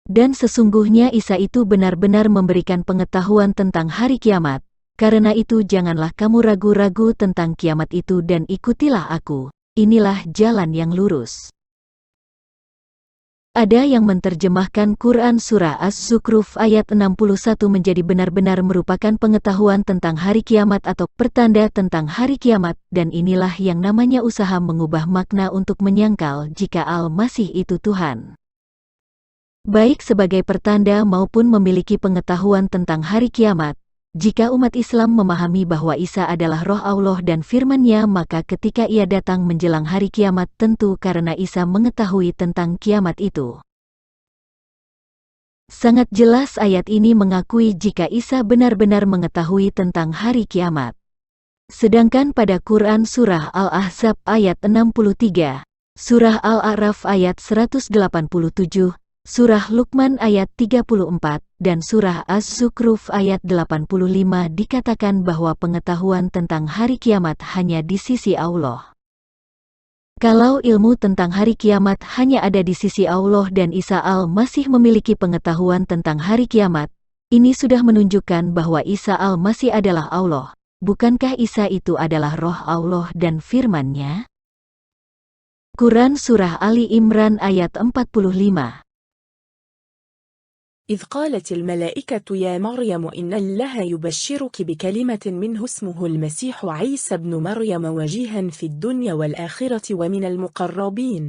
dan sesungguhnya Isa itu benar-benar memberikan pengetahuan tentang hari kiamat. Karena itu janganlah kamu ragu-ragu tentang kiamat itu dan ikutilah aku, inilah jalan yang lurus. Ada yang menerjemahkan Quran Surah Az-Zukhruf ayat 61 menjadi benar-benar merupakan pengetahuan tentang hari kiamat atau pertanda tentang hari kiamat, dan inilah yang namanya usaha mengubah makna untuk menyangkal jika Al-Masih itu Tuhan. Baik sebagai pertanda maupun memiliki pengetahuan tentang hari kiamat. Jika umat Islam memahami bahwa Isa adalah roh Allah dan firman-Nya, maka ketika ia datang menjelang hari kiamat tentu karena Isa mengetahui tentang kiamat itu. Sangat jelas ayat ini mengakui jika Isa benar-benar mengetahui tentang hari kiamat. Sedangkan pada Quran Surah Al-Ahzab ayat 63, Surah Al-A'raf ayat 187, Surah Luqman ayat 34, dan Surah Az-Zukhruf ayat 85 dikatakan bahwa pengetahuan tentang hari kiamat hanya di sisi Allah. Kalau ilmu tentang hari kiamat hanya ada di sisi Allah dan Isa Al-Masih memiliki pengetahuan tentang hari kiamat, ini sudah menunjukkan bahwa Isa Al-Masih adalah Allah. Bukankah Isa itu adalah roh Allah dan firman-Nya? Quran Surah Ali Imran ayat 45. إذ قالت الملائكة يا مريم إن الله يبشرك بكلمة منه اسمه المسيح عيسى ابن مريم وجيها في الدنيا والآخرة ومن المقربين.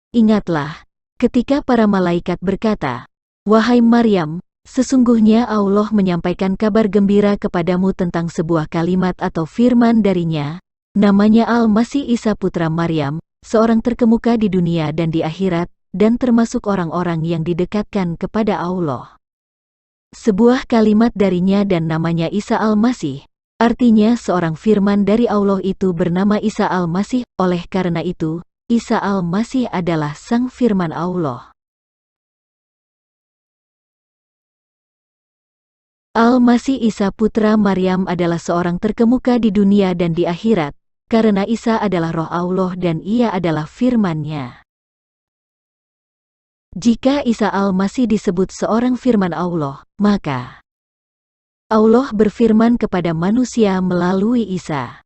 Ingatlah, ketika para malaikat berkata, "Wahai Maryam, sesungguhnya Allah menyampaikan kabar gembira kepadamu tentang sebuah kalimat atau firman darinya, namanya Al-Masih Isa putra Maryam, seorang terkemuka di dunia dan di akhirat, dan termasuk orang-orang yang didekatkan kepada Allah." Sebuah kalimat darinya dan namanya Isa Al-Masih, artinya seorang firman dari Allah itu bernama Isa Al-Masih, oleh karena itu, Isa Al-Masih adalah sang firman Allah. Al-Masih Isa putra Maryam adalah seorang terkemuka di dunia dan di akhirat, karena Isa adalah roh Allah dan ia adalah firman-Nya. Jika Isa Al-Masih disebut seorang firman Allah, maka Allah berfirman kepada manusia melalui Isa.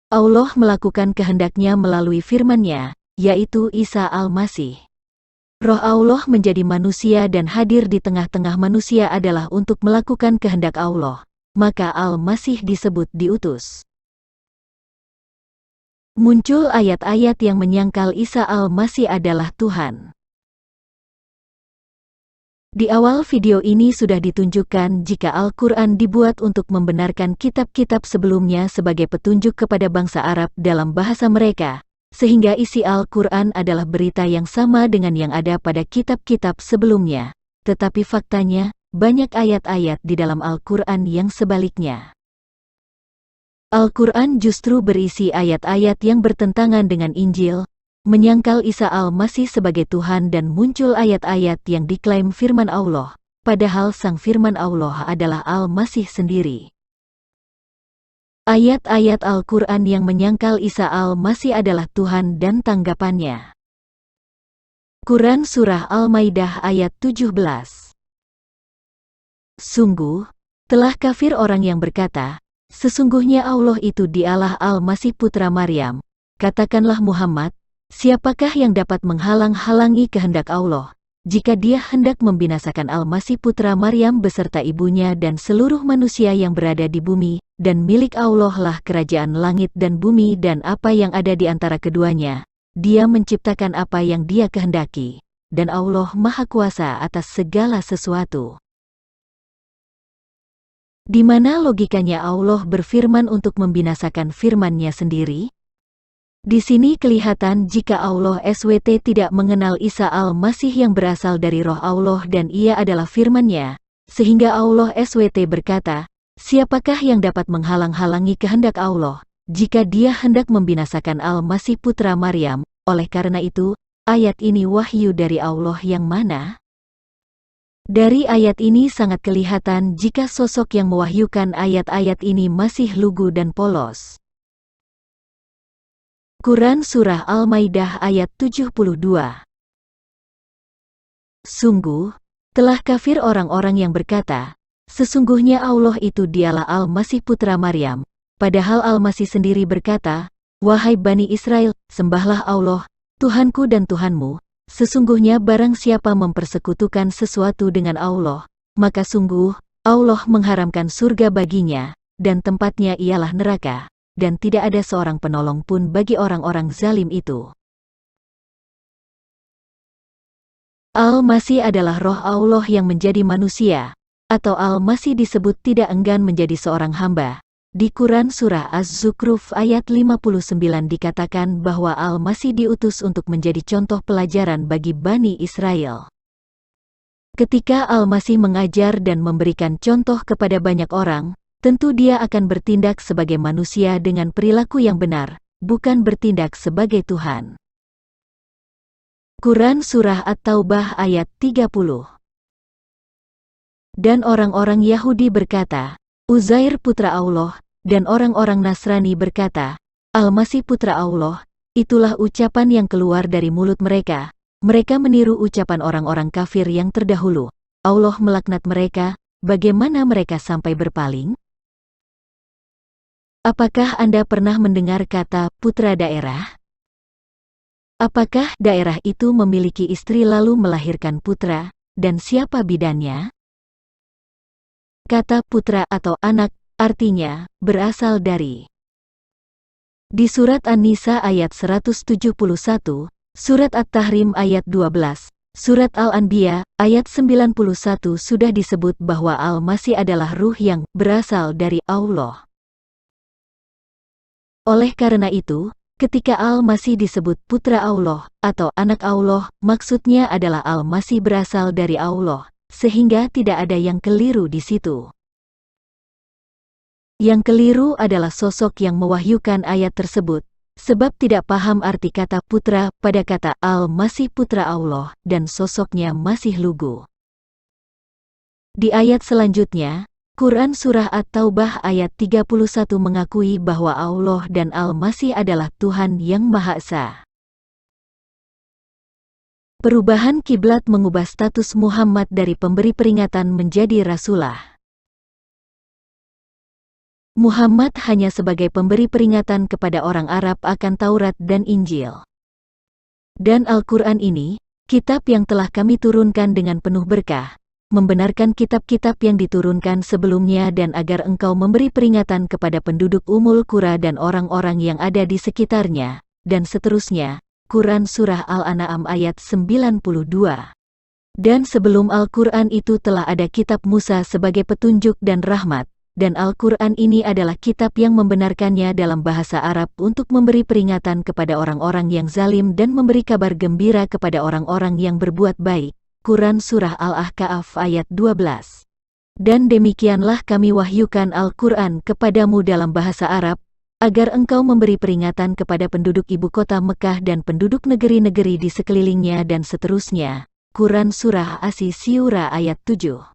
Allah melakukan kehendak-Nya melalui firman-Nya, yaitu Isa Al-Masih. Roh Allah menjadi manusia dan hadir di tengah-tengah manusia adalah untuk melakukan kehendak Allah, maka Al-Masih disebut diutus. Muncul ayat-ayat yang menyangkal Isa Al-Masih adalah Tuhan. Di awal video ini sudah ditunjukkan jika Al-Quran dibuat untuk membenarkan kitab-kitab sebelumnya sebagai petunjuk kepada bangsa Arab dalam bahasa mereka, sehingga isi Al-Quran adalah berita yang sama dengan yang ada pada kitab-kitab sebelumnya. Tetapi faktanya, banyak ayat-ayat di dalam Al-Quran yang sebaliknya. Al-Quran justru berisi ayat-ayat yang bertentangan dengan Injil, menyangkal Isa Al-Masih sebagai Tuhan dan muncul ayat-ayat yang diklaim firman Allah, padahal sang firman Allah adalah Al-Masih sendiri. Ayat-ayat Al-Quran yang menyangkal Isa Al-Masih adalah Tuhan dan tanggapannya. Quran Surah Al-Maidah ayat 17. Sungguh, telah kafir orang yang berkata, "Sesungguhnya Allah itu dialah Al-Masih putra Maryam." Katakanlah Muhammad, siapakah yang dapat menghalang-halangi kehendak Allah, jika Dia hendak membinasakan Al-Masih putra Maryam beserta ibunya dan seluruh manusia yang berada di bumi, dan milik Allah lah kerajaan langit dan bumi dan apa yang ada di antara keduanya. Dia menciptakan apa yang Dia kehendaki, dan Allah Maha Kuasa atas segala sesuatu. Di mana logikanya Allah berfirman untuk membinasakan firman-Nya sendiri? Di sini kelihatan jika Allah SWT tidak mengenal Isa Al-Masih yang berasal dari roh Allah dan ia adalah firman-Nya, sehingga Allah SWT berkata, siapakah yang dapat menghalang-halangi kehendak Allah, jika Dia hendak membinasakan Al-Masih putra Maryam? Oleh karena itu, ayat ini wahyu dari Allah yang mana? Dari ayat ini sangat kelihatan jika sosok yang mewahyukan ayat-ayat ini masih lugu dan polos. Quran Surah Al-Maidah ayat 72. Sungguh, telah kafir orang-orang yang berkata, sesungguhnya Allah itu dialah Al-Masih putra Maryam, padahal Al-Masih sendiri berkata, "Wahai Bani Israel, sembahlah Allah, Tuhanku dan Tuhanmu, sesungguhnya barang siapa mempersekutukan sesuatu dengan Allah, maka sungguh, Allah mengharamkan surga baginya, dan tempatnya ialah neraka. Dan tidak ada seorang penolong pun bagi orang-orang zalim itu." Al-Masih adalah roh Allah yang menjadi manusia, atau Al-Masih disebut tidak enggan menjadi seorang hamba. Di Quran Surah Az-Zukhruf ayat 59 dikatakan bahwa Al-Masih diutus untuk menjadi contoh pelajaran bagi Bani Israel. Ketika Al-Masih mengajar dan memberikan contoh kepada banyak orang, tentu Dia akan bertindak sebagai manusia dengan perilaku yang benar, bukan bertindak sebagai Tuhan. Quran Surah At-Taubah ayat 30. Dan orang-orang Yahudi berkata, Uzair putra Allah, dan orang-orang Nasrani berkata, Al-Masih putra Allah. Itulah ucapan yang keluar dari mulut mereka. Mereka meniru ucapan orang-orang kafir yang terdahulu. Allah melaknat mereka, bagaimana mereka sampai berpaling? Apakah Anda pernah mendengar kata putra daerah? Apakah daerah itu memiliki istri lalu melahirkan putra, dan siapa bidannya? Kata putra atau anak, artinya, berasal dari. Di surat An-Nisa ayat 171, Surat At-Tahrim ayat 12. Surat Al-Anbiya ayat 91 sudah disebut bahwa Al-Masih adalah ruh yang berasal dari Allah. Oleh karena itu, ketika Al-Masih disebut putra Allah atau anak Allah, maksudnya adalah Al-Masih berasal dari Allah, sehingga tidak ada yang keliru di situ. Yang keliru adalah sosok yang mewahyukan ayat tersebut, sebab tidak paham arti kata putra pada kata Al-Masih putra Allah dan sosoknya masih lugu. Di ayat selanjutnya, Quran Surah At-Taubah ayat 31 mengakui bahwa Allah dan Al-Masih adalah Tuhan yang Maha Esa. Perubahan kiblat mengubah status Muhammad dari pemberi peringatan menjadi Rasulah. Muhammad hanya sebagai pemberi peringatan kepada orang Arab akan Taurat dan Injil. Dan Al-Quran ini, kitab yang telah kami turunkan dengan penuh berkah, membenarkan kitab-kitab yang diturunkan sebelumnya dan agar engkau memberi peringatan kepada penduduk Umul Qura dan orang-orang yang ada di sekitarnya, dan seterusnya. Quran Surah Al-An'am ayat 92. Dan sebelum Al-Quran itu telah ada kitab Musa sebagai petunjuk dan rahmat, dan Al-Quran ini adalah kitab yang membenarkannya dalam bahasa Arab untuk memberi peringatan kepada orang-orang yang zalim dan memberi kabar gembira kepada orang-orang yang berbuat baik. Quran Surah Al-Ahqaf ayat 12. Dan demikianlah kami wahyukan Al-Quran kepadamu dalam bahasa Arab, agar engkau memberi peringatan kepada penduduk ibu kota Mekah dan penduduk negeri-negeri di sekelilingnya dan seterusnya. Quran Surah As-Syura ayat 7.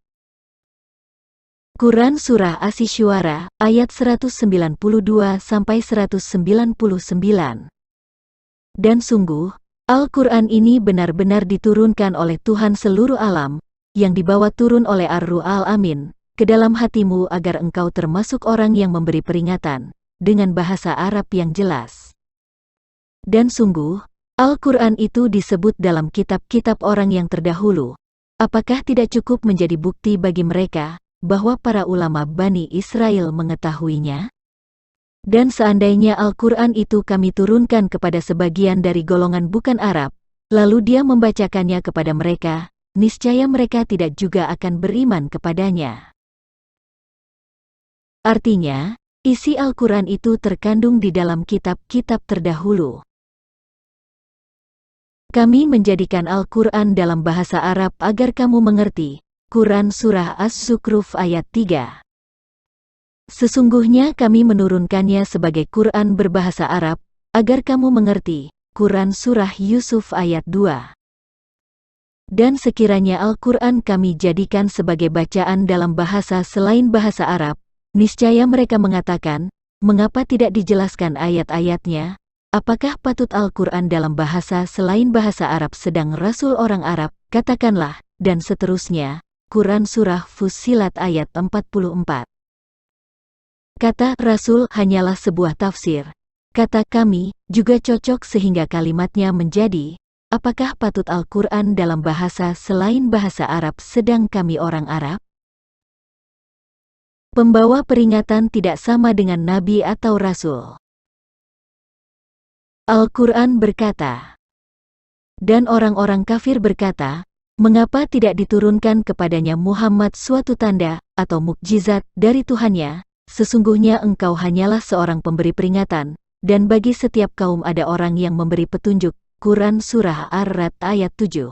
Quran Surah Asy-Syu'ara ayat 192-199. Dan sungguh, Al-Quran ini benar-benar diturunkan oleh Tuhan seluruh alam, yang dibawa turun oleh Ar-Ruh Al-Amin, ke dalam hatimu agar engkau termasuk orang yang memberi peringatan, dengan bahasa Arab yang jelas. Dan sungguh, Al-Quran itu disebut dalam kitab-kitab orang yang terdahulu. Apakah tidak cukup menjadi bukti bagi mereka, bahwa para ulama Bani Israel mengetahuinya? Dan seandainya Al-Quran itu kami turunkan kepada sebagian dari golongan bukan Arab, lalu dia membacakannya kepada mereka, niscaya mereka tidak juga akan beriman kepadanya. Artinya, isi Al-Quran itu terkandung di dalam kitab-kitab terdahulu. Kami menjadikan Al-Quran dalam bahasa Arab agar kamu mengerti. Quran Surah As-Zukhruf ayat 3. Sesungguhnya kami menurunkannya sebagai Quran berbahasa Arab, agar kamu mengerti. Quran Surah Yusuf ayat 2. Dan sekiranya Al-Quran kami jadikan sebagai bacaan dalam bahasa selain bahasa Arab, niscaya mereka mengatakan, mengapa tidak dijelaskan ayat-ayatnya? Apakah patut Al-Quran dalam bahasa selain bahasa Arab sedang Rasul orang Arab? Katakanlah, dan seterusnya. Quran Surah Fussilat ayat 44. Kata Rasul hanyalah sebuah tafsir. Kata kami juga cocok sehingga kalimatnya menjadi, apakah patut Al-Quran dalam bahasa selain bahasa Arab sedang kami orang Arab? Pembawa peringatan tidak sama dengan Nabi atau Rasul. Al-Quran berkata, dan orang-orang kafir berkata, mengapa tidak diturunkan kepadanya Muhammad suatu tanda atau mukjizat dari Tuhannya? Sesungguhnya engkau hanyalah seorang pemberi peringatan, dan bagi setiap kaum ada orang yang memberi petunjuk. Quran Surah Ar-Ra'd ayat 7.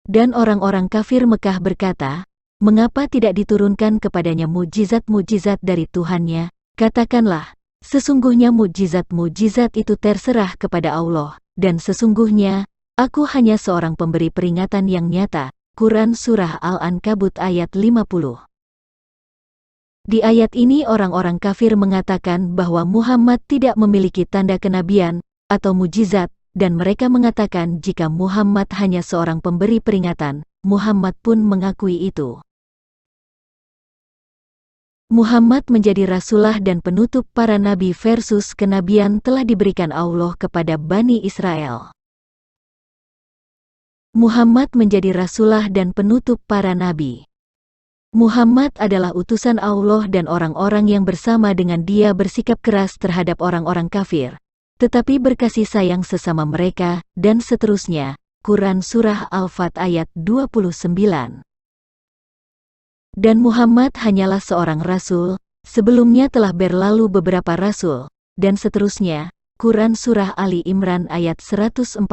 Dan orang-orang kafir Mekah berkata, mengapa tidak diturunkan kepadanya mukjizat-mukjizat dari Tuhannya? Katakanlah, sesungguhnya mukjizat-mukjizat itu terserah kepada Allah, dan sesungguhnya, aku hanya seorang pemberi peringatan yang nyata. Quran Surah Al-Ankabut ayat 50. Di ayat ini orang-orang kafir mengatakan bahwa Muhammad tidak memiliki tanda kenabian atau mukjizat, dan mereka mengatakan jika Muhammad hanya seorang pemberi peringatan, Muhammad pun mengakui itu. Muhammad menjadi rasulah dan penutup para nabi versus kenabian telah diberikan Allah kepada Bani Israel. Muhammad menjadi rasulah dan penutup para nabi. Muhammad adalah utusan Allah dan orang-orang yang bersama dengan dia bersikap keras terhadap orang-orang kafir, tetapi berkasih sayang sesama mereka, dan seterusnya. Quran Surah Al-Fat ayat 29. Dan Muhammad hanyalah seorang rasul, sebelumnya telah berlalu beberapa rasul, dan seterusnya. Quran Surah Ali Imran ayat 144.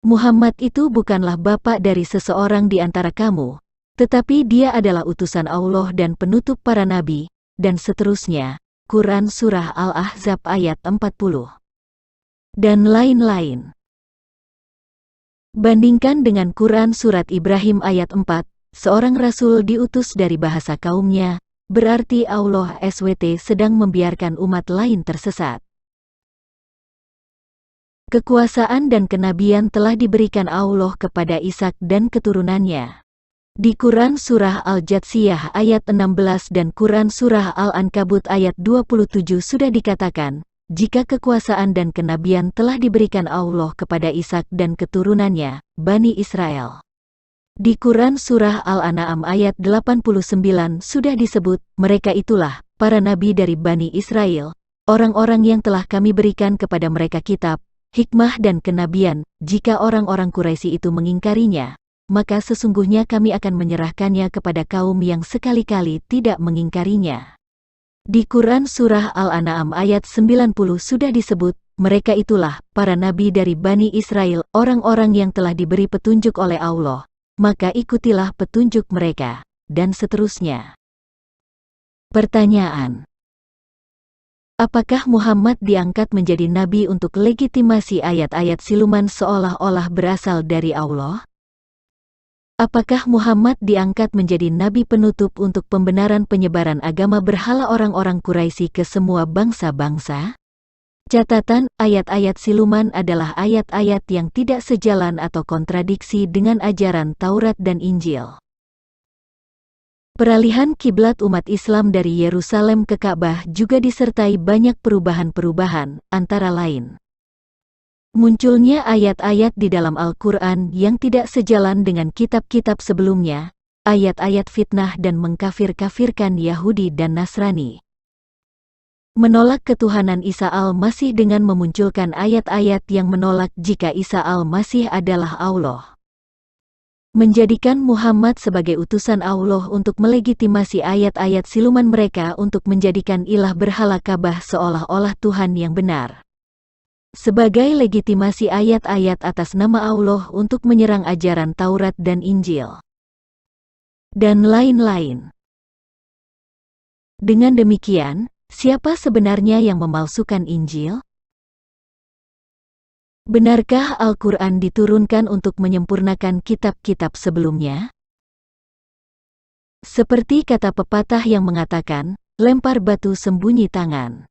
Muhammad itu bukanlah bapak dari seseorang di antara kamu, tetapi dia adalah utusan Allah dan penutup para nabi, dan seterusnya. Quran Surah Al-Ahzab ayat 40. Dan lain-lain. Bandingkan dengan Quran Surat Ibrahim ayat 4, seorang rasul diutus dari bahasa kaumnya, berarti Allah SWT sedang membiarkan umat lain tersesat. Kekuasaan dan kenabian telah diberikan Allah kepada Ishak dan keturunannya. Di Quran Surah Al-Jatsiyah ayat 16 dan Quran Surah Al-Ankabut ayat 27 sudah dikatakan, jika kekuasaan dan kenabian telah diberikan Allah kepada Ishak dan keturunannya, Bani Israel. Di Quran Surah Al-An'am ayat 89 sudah disebut, mereka itulah, para nabi dari Bani Israel, orang-orang yang telah kami berikan kepada mereka kitab, hikmah dan kenabian. Jika orang-orang Quraisy itu mengingkarinya, maka sesungguhnya kami akan menyerahkannya kepada kaum yang sekali-kali tidak mengingkarinya. Di Quran Surah Al-An'am ayat 90 sudah disebut, mereka itulah, para nabi dari Bani Israel, orang-orang yang telah diberi petunjuk oleh Allah. Maka ikutilah petunjuk mereka, dan seterusnya. Pertanyaan: apakah Muhammad diangkat menjadi nabi untuk legitimasi ayat-ayat siluman seolah-olah berasal dari Allah? Apakah Muhammad diangkat menjadi nabi penutup untuk pembenaran penyebaran agama berhala orang-orang Quraisy ke semua bangsa-bangsa? Catatan, ayat-ayat siluman adalah ayat-ayat yang tidak sejalan atau kontradiksi dengan ajaran Taurat dan Injil. Peralihan kiblat umat Islam dari Yerusalem ke Ka'bah juga disertai banyak perubahan-perubahan, antara lain munculnya ayat-ayat di dalam Al-Quran yang tidak sejalan dengan kitab-kitab sebelumnya, ayat-ayat fitnah dan mengkafir-kafirkan Yahudi dan Nasrani. Menolak ketuhanan Isa Al-Masih dengan memunculkan ayat-ayat yang menolak jika Isa Al-Masih adalah Allah. Menjadikan Muhammad sebagai utusan Allah untuk melegitimasi ayat-ayat siluman mereka untuk menjadikan ilah berhala Ka'bah seolah-olah Tuhan yang benar. Sebagai legitimasi ayat-ayat atas nama Allah untuk menyerang ajaran Taurat dan Injil. Dan lain-lain. Dengan demikian, siapa sebenarnya yang memalsukan Injil? Benarkah Al-Quran diturunkan untuk menyempurnakan kitab-kitab sebelumnya? Seperti kata pepatah yang mengatakan, lempar batu sembunyi tangan.